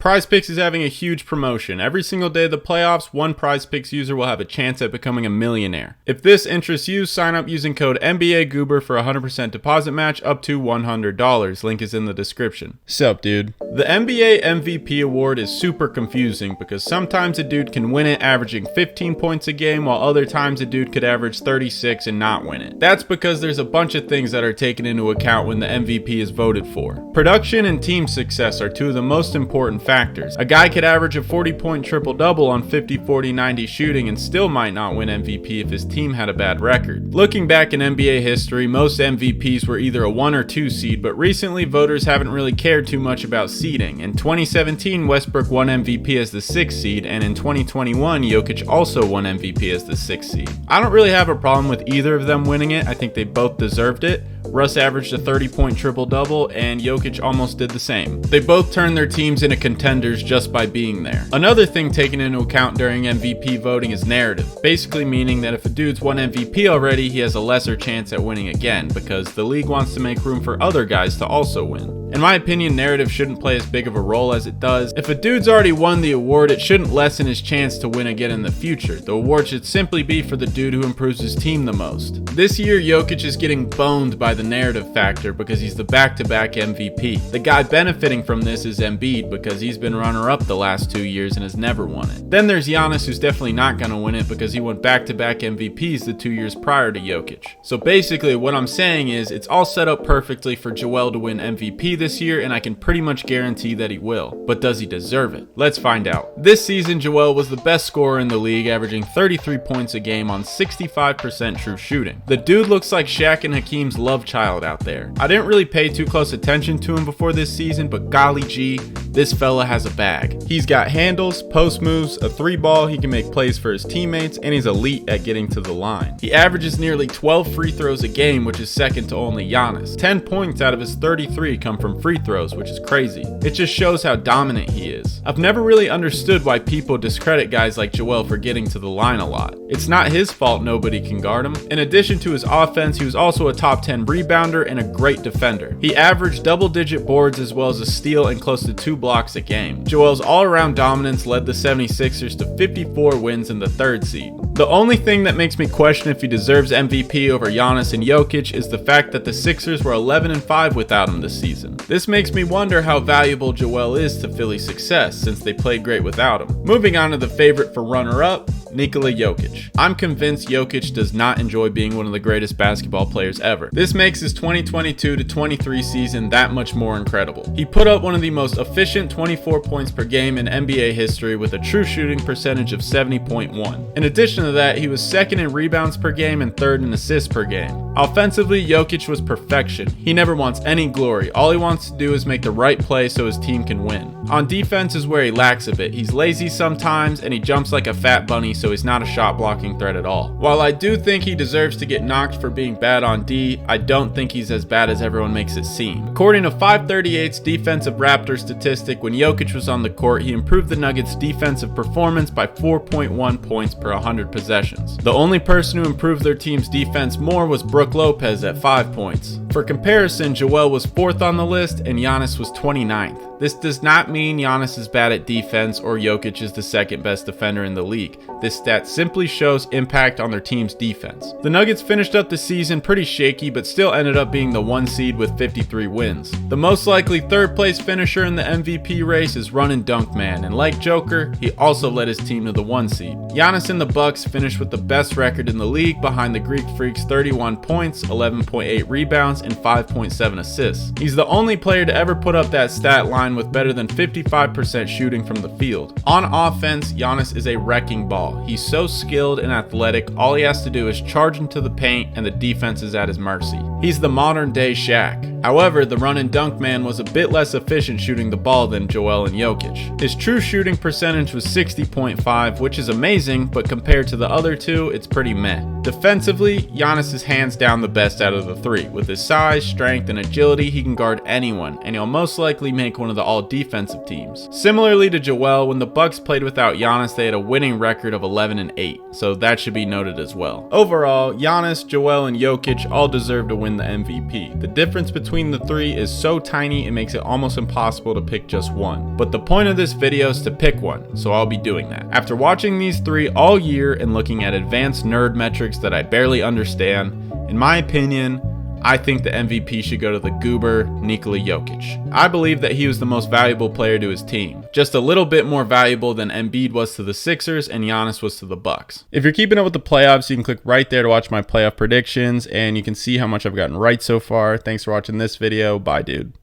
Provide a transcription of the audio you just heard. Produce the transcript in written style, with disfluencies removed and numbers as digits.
PrizePicks is having a huge promotion. Every single day of the playoffs, one PrizePicks user will have a chance at becoming a millionaire. If this interests you, sign up using code NBAGoober for a 100% deposit match up to $100. Link is in the description. Sup, dude? The NBA MVP award is super confusing because sometimes a dude can win it averaging 15 points a game, while other times a dude could average 36 and not win it. That's because there's a bunch of things that are taken into account when the MVP is voted for. Production and team success are two of the most important factors. A guy could average a 40-point triple-double on 50, 40, 90 shooting and still might not win MVP if his team had a bad record. Looking back in NBA history, most MVPs were either a 1 or 2 seed, but recently voters haven't really cared too much about seeding. In 2017, Westbrook won MVP as the 6th seed, and in 2021, Jokic also won MVP as the 6th seed. I don't really have a problem with either of them winning it. I think they both deserved it. Russ averaged a 30-point triple-double, and Jokic almost did the same. They both turned their teams into contenders just by being there. Another thing taken into account during MVP voting is narrative, basically meaning that if a dude's won MVP already, he has a lesser chance at winning again, because the league wants to make room for other guys to also win. In my opinion, narrative shouldn't play as big of a role as it does. If a dude's already won the award, it shouldn't lessen his chance to win again in the future. The award should simply be for the dude who improves his team the most. This year, Jokic is getting boned by the narrative factor because he's the back-to-back MVP. The guy benefiting from this is Embiid because he's been runner-up the last 2 years and has never won it. Then there's Giannis, who's definitely not going to win it because he won back-to-back MVPs the 2 years prior to Jokic. So basically, what I'm saying is it's all set up perfectly for Joel to win MVP this year, and I can pretty much guarantee that he will. But does he deserve it? Let's find out. This season, Joel was the best scorer in the league, averaging 33 points a game on 65% true shooting. The dude looks like Shaq and Hakeem's love child out there. I didn't really pay too close attention to him before this season, but golly gee, this fella has a bag. He's got handles, post moves, a 3-ball, he can make plays for his teammates, and he's elite at getting to the line. He averages nearly 12 free throws a game, which is second to only Giannis. 10 points out of his 33 come from free throws, which is crazy. It just shows how dominant he is. I've never really understood why people discredit guys like Joel for getting to the line a lot. It's not his fault nobody can guard him. In addition to his offense, he was also a top 10 rebounder and a great defender. He averaged double-digit boards as well as a steal and close to 2 blocks a game. Joel's all-around dominance led the 76ers to 54 wins in the 3rd seed. The only thing that makes me question if he deserves MVP over Giannis and Jokic is the fact that the Sixers were 11-5 without him this season. This makes me wonder how valuable Joel is to Philly's success since they played great without him. Moving on to the favorite for runner-up, Nikola Jokic. I'm convinced Jokic does not enjoy being one of the greatest basketball players ever. This makes his 2022-23 season that much more incredible. He put up one of the most efficient 24 points per game in NBA history with a true shooting percentage of 70.1. In addition to that, he was 2nd in rebounds per game and 3rd in assists per game. Offensively, Jokic was perfection. He never wants any glory. All he wants to do is make the right play so his team can win. On defense is where he lacks a bit. He's lazy sometimes and he jumps like a fat bunny, so he's not a shot blocking threat at all. While I do think he deserves to get knocked for being bad on D, I don't think he's as bad as everyone makes it seem. According to 538's defensive Raptor statistic, when Jokic was on the court, he improved the Nuggets' defensive performance by 4.1 points per 100 possessions. The only person who improved their team's defense more was Brook Lopez at 5 points. For comparison, Joel was 4th on the list and Giannis was 29th. This does not mean Giannis is bad at defense or Jokic is the 2nd best defender in the league. This stat simply shows impact on their team's defense. The Nuggets finished up the season pretty shaky, but still ended up being the 1 seed with 53 wins. The most likely 3rd place finisher in the MVP race is Run and Dunk Man, and like Joker, he also led his team to the 1 seed. Giannis and the Bucks finished with the best record in the league behind the Greek Freak's 31 points, 11.8 rebounds, and 5.7 assists. He's the only player to ever put up that stat line with better than 55% shooting from the field. On offense, Giannis is a wrecking ball. He's so skilled and athletic, all he has to do is charge into the paint and the defense is at his mercy. He's the modern day Shaq. However, the Run and Dunk Man was a bit less efficient shooting the ball than Joel and Jokic. His true shooting percentage was 60.5, which is amazing, but compared to the other two, it's pretty meh. Defensively, Giannis is hands down the best out of the 3. With his size, strength, and agility, he can guard anyone, and he'll most likely make one of the all-defensive teams. Similarly to Joel, when the Bucks played without Giannis, they had a winning record of 11-8, so that should be noted as well. Overall, Giannis, Joel, and Jokic all deserve to win win the MVP. The difference between the three is so tiny it makes it almost impossible to pick just one. But the point of this video is to pick one, so I'll be doing that. After watching these three all year and looking at advanced nerd metrics that I barely understand, in my opinion, I think the MVP should go to the goober, Nikola Jokic. I believe that he was the most valuable player to his team. Just a little bit more valuable than Embiid was to the Sixers and Giannis was to the Bucks. If you're keeping up with the playoffs, you can click right there to watch my playoff predictions, and you can see how much I've gotten right so far. Thanks for watching this video. Bye, dude.